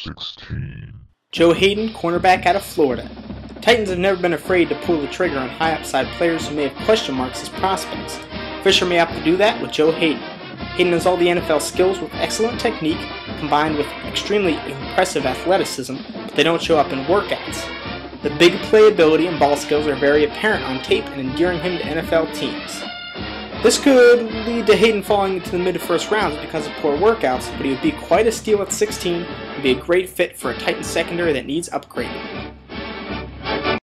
16. Joe Haden, cornerback out of Florida. Titans have never been afraid to pull the trigger on high upside players who may have question marks as prospects. Fisher may opt to do that with Joe Haden. Haden has all the NFL skills with excellent technique combined with extremely impressive athleticism, but they don't show up in workouts. The big playability and ball skills are very apparent on tape and endearing him to NFL teams. This could lead to Haden falling into the mid to first rounds because of poor workouts, but he would be quite a steal at 16 and be a great fit for a Titans secondary that needs upgrading.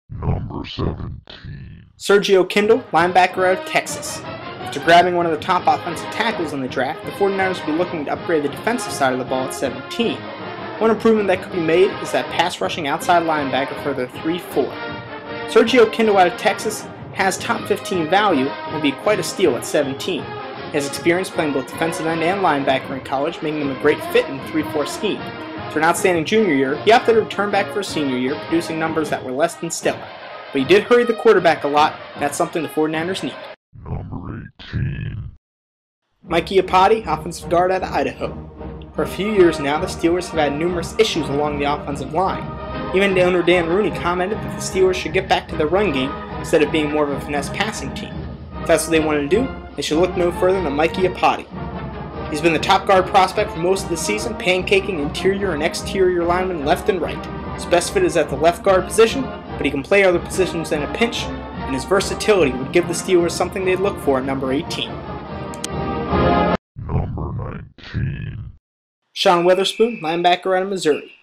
Number 17. Sergio Kindle, linebacker out of Texas. After grabbing one of the top offensive tackles in the draft, the 49ers will be looking to upgrade the defensive side of the ball at 17. One improvement that could be made is that pass rushing outside linebacker for their 3-4. Sergio Kindle out of Texas has top 15 value and will be quite a steal at 17. He has experience playing both defensive end and linebacker in college, making him a great fit in the 3-4 scheme. After an outstanding junior year, he opted to return back for his senior year, producing numbers that were less than stellar. But he did hurry the quarterback a lot, and that's something the 49ers need. Number 18. Maurkice, offensive guard out of Idaho. For a few years now, the Steelers have had numerous issues along the offensive line. Even owner Dan Rooney commented that the Steelers should get back to their run game instead of being more of a finesse passing team. If that's what they want to do, they should look no further than Maurkice. He's been the top guard prospect for most of the season, pancaking interior and exterior linemen left and right. His best fit is at the left guard position, but he can play other positions in a pinch, and his versatility would give the Steelers something they'd look for at number 18. Number 19. Sean Weatherspoon, linebacker out of Missouri.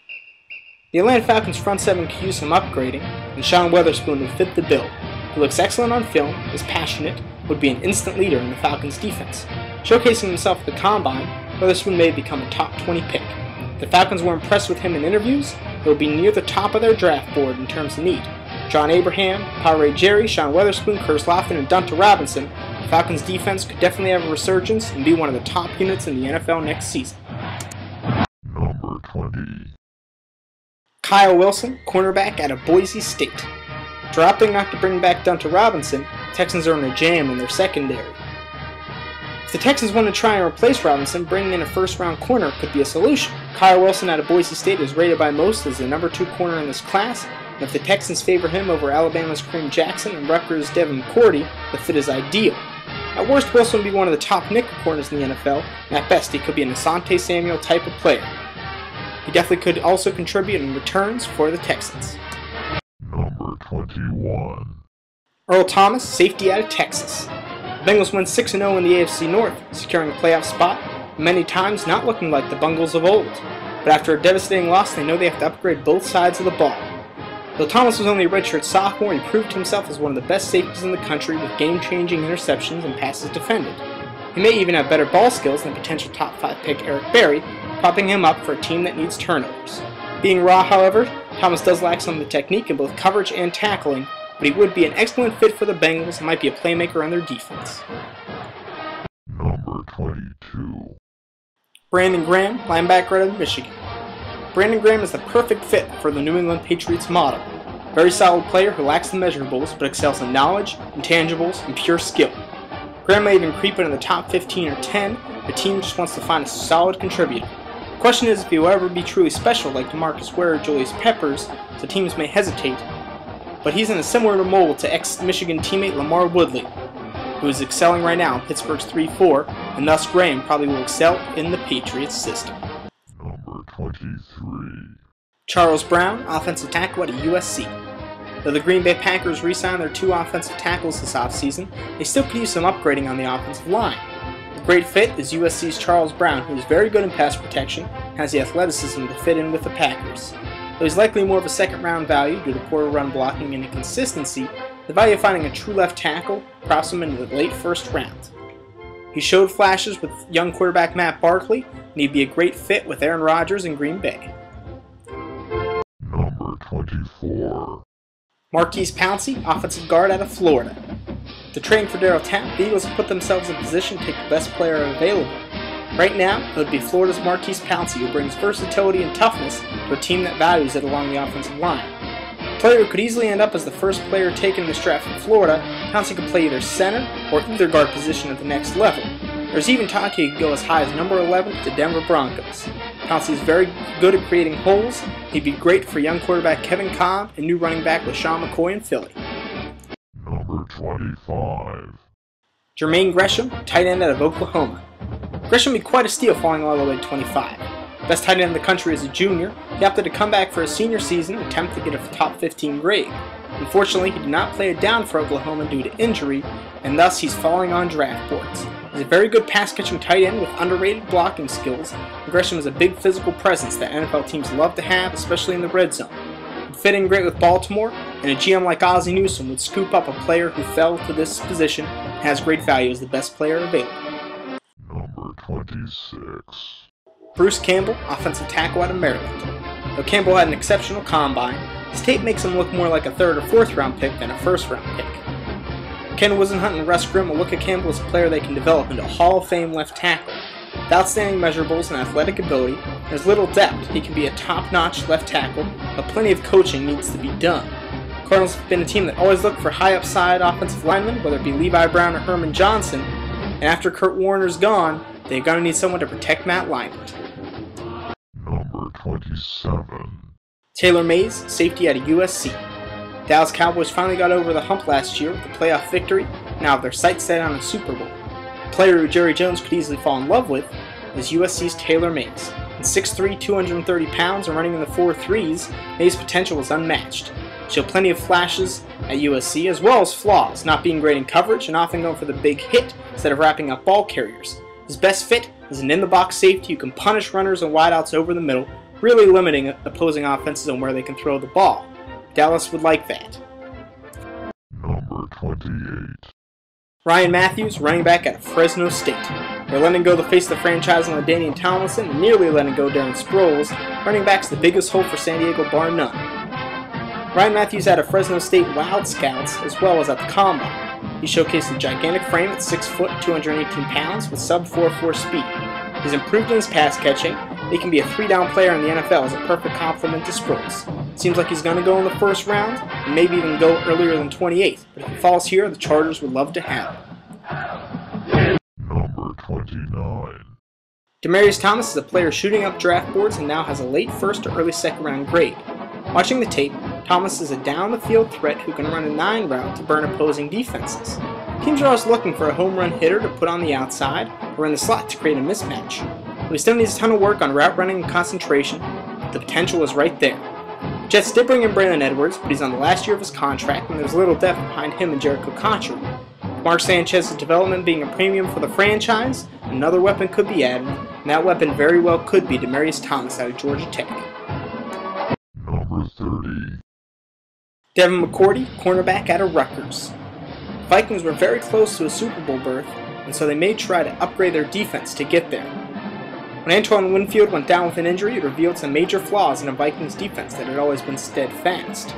The Atlanta Falcons front seven could use some upgrading, and Sean Weatherspoon would fit the bill. He looks excellent on film, is passionate, would be an instant leader in the Falcons' defense. Showcasing himself at the Combine, Weatherspoon may become a top 20 pick. If the Falcons were impressed with him in interviews, he would be near the top of their draft board in terms of need. John Abraham, Power Jerry, Sean Weatherspoon, Curtis Lofton, and Dunlap Robinson, the Falcons' defense could definitely have a resurgence and be one of the top units in the NFL next season. Number 20. Kyle Wilson, cornerback out of Boise State. Dropping not to bring back Dunlap Robinson, Texans are in a jam in their secondary. If the Texans want to try and replace Robinson, bringing in a first-round corner could be a solution. Kyle Wilson out of Boise State is rated by most as the number 2 corner in this class, and if the Texans favor him over Alabama's Kareem Jackson and Rutgers' Devin McCourty, the fit is ideal. At worst, Wilson would be one of the top nickel corners in the NFL, and at best, he could be an Asante Samuel type of player. He definitely could also contribute in returns for the Texans. Number 21. Earl Thomas, safety out of Texas. The Bengals went 6-0 in the AFC North, securing a playoff spot, and many times not looking like the Bengals of old. But after a devastating loss, they know they have to upgrade both sides of the ball. Though Thomas was only a redshirt sophomore, he proved himself as one of the best safeties in the country with game-changing interceptions and passes defended. He may even have better ball skills than potential top 5 pick Eric Berry, propping him up for a team that needs turnovers. Being raw, however, Thomas does lack some of the technique in both coverage and tackling, but he would be an excellent fit for the Bengals and might be a playmaker on their defense. Number 22. Brandon Graham, linebacker out of Michigan. Brandon Graham is the perfect fit for the New England Patriots model. Very solid player who lacks the measurables but excels in knowledge, intangibles, and pure skill. Graham may even creep into the top 15 or 10 if the team just wants to find a solid contributor. The question is if he will ever be truly special like DeMarcus Ware or Julius Peppers, so teams may hesitate. But he's in a similar mold to ex-Michigan teammate Lamar Woodley, who is excelling right now in Pittsburgh's 3-4, and thus Graham probably will excel in the Patriots system. Number 23. Charles Brown, offensive tackle at USC. Though the Green Bay Packers re-signed their 2 offensive tackles this offseason, they still could use some upgrading on the offensive line. The great fit is USC's Charles Brown, who is very good in pass protection and has the athleticism to fit in with the Packers. Though he's likely more of a second-round value due to poor run blocking and inconsistency, the value of finding a true left tackle props him into the late first round. He showed flashes with young quarterback Matt Barkley, and he'd be a great fit with Aaron Rodgers in Green Bay. Number 24. Maurkice Pouncey, offensive guard out of Florida. After trading for Darryl Tapp, the Eagles have put themselves in position to take the best player available. Right now, it would be Florida's Maurkice Pouncey, who brings versatility and toughness to a team that values it along the offensive line. A player who could easily end up as the first player taken in this draft from Florida, Pouncey could play either center or either guard position at the next level. There's even talk he could go as high as number 11 with the Denver Broncos. Pouncey is very good at creating holes. He'd be great for young quarterback Kevin Cobb and new running back LaShawn McCoy in Philly. Number 25. Jermaine Gresham, tight end out of Oklahoma. Gresham would be quite a steal falling all the way to 25. Best tight end in the country as a junior, he opted to come back for his senior season and attempt to get a top 15 grade. Unfortunately, he did not play it down for Oklahoma due to injury, and thus he's falling on draft boards. He's a very good pass-catching tight end with underrated blocking skills, and Gresham is a big physical presence that NFL teams love to have, especially in the red zone. He'd fit in great with Baltimore, and a GM like Ozzie Newsome would scoop up a player who fell to this position and has great value as the best player available. Number 26. Bruce Campbell, offensive tackle out of Maryland. Though Campbell had an exceptional combine, his tape makes him look more like a 3rd or 4th round pick than a 1st round pick. Ken Wisenhunt and Russ Grimm will look at Campbell as a player they can develop into a Hall of Fame left tackle. With outstanding measurables and athletic ability, there's little doubt he can be a top-notch left tackle, but plenty of coaching needs to be done. Cardinals have been a team that always look for high upside offensive linemen, whether it be Levi Brown or Herman Johnson, and after Kurt Warner's gone, they're going to need someone to protect Matt Leinart. Number 27. Taylor Mays, safety out of USC. Dallas Cowboys finally got over the hump last year with a playoff victory, and now have their sights set on a Super Bowl. A player who Jerry Jones could easily fall in love with is USC's Taylor Mays. At 6'3", 230 pounds and running in the 4.3s, Mays' potential is unmatched. He showed plenty of flashes at USC as well as flaws, not being great in coverage and often going for the big hit instead of wrapping up ball carriers. His best fit is an in-the-box safety who can punish runners and wideouts over the middle, really limiting opposing offenses on where they can throw the ball. Dallas would like that. Number 28. Ryan Matthews, running back out of Fresno State. They're letting go to face the franchise on LaDainian Tomlinson and nearly letting go Darren Sproles. Running back's the biggest hole for San Diego, bar none. Ryan Matthews out of Fresno State Wild Scouts as well as at the Combine. He showcased a gigantic frame at 6 foot, 218 pounds with sub 4.4 speed. He's improved in his pass catching. He can be a 3-down player in the NFL as a perfect complement to Sproles. Seems like he's going to go in the 1st round, and maybe even go earlier than 28th, but if he falls here, the Chargers would love to have him. Number 29. Demaryius Thomas is a player shooting up draft boards and now has a late 1st or early 2nd round grade. Watching the tape, Thomas is a down-the-field threat who can run a 9 route to burn opposing defenses. Teams are always looking for a home run hitter to put on the outside or in the slot to create a mismatch. He still needs a ton of work on route running and concentration, but the potential is right there. Jets did bring in Brandon Edwards, but he's on the last year of his contract and there's little depth behind him and Jericho Cotchery. Mark Sanchez's development being a premium for the franchise, another weapon could be added, and that weapon very well could be Demaryius Thomas out of Georgia Tech. Number 30. Devin McCourty, cornerback out of Rutgers. Vikings were very close to a Super Bowl berth, and so they may try to upgrade their defense to get there. When Antoine Winfield went down with an injury, it revealed some major flaws in a Vikings defense that had always been steadfast.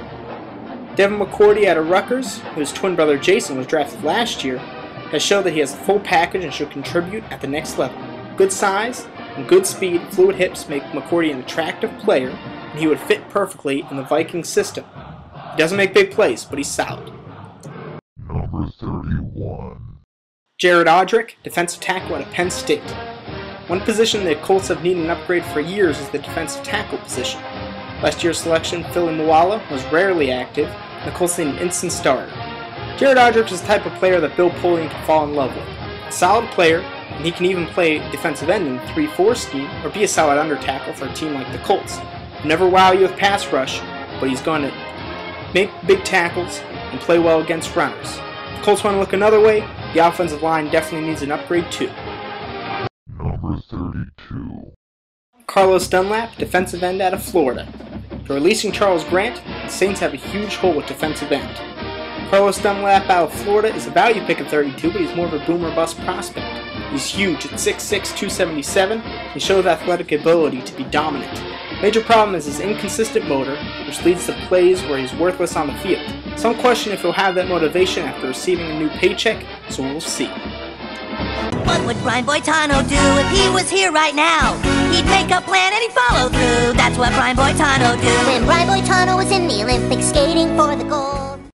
Devin McCourty out of Rutgers, whose twin brother Jason was drafted last year, has shown that he has a full package and should contribute at the next level. Good size and good speed, fluid hips make McCourty an attractive player, and he would fit perfectly in the Vikings system. He doesn't make big plays, but he's solid. Number 31. Jared Odrick, defensive tackle out of Penn State. One position the Colts have needed an upgrade for years is the defensive tackle position. Last year's selection, Philly Moala, was rarely active, and the Colts need an instant starter. Jared Odrick is the type of player that Bill Polian can fall in love with. A solid player, and he can even play defensive end in the 3-4 scheme or be a solid under tackle for a team like the Colts. He'll never wow you with pass rush, but he's going to make big tackles and play well against runners. If the Colts want to look another way, the offensive line definitely needs an upgrade too. Number 32. Carlos Dunlap, defensive end out of Florida. For releasing Charles Grant, the Saints have a huge hole with defensive end. Carlos Dunlap out of Florida is a value pick at 32, but he's more of a boomer bust prospect. He's huge at 6'6", 277, and shows athletic ability to be dominant. Major problem is his inconsistent motor, which leads to plays where he's worthless on the field. Some question if he'll have that motivation after receiving a new paycheck, so we'll see. What would Brian Boitano do if he was here right now? He'd make a plan and he'd follow through. That's what Brian Boitano do. When Brian Boitano was in the Olympics skating for the gold.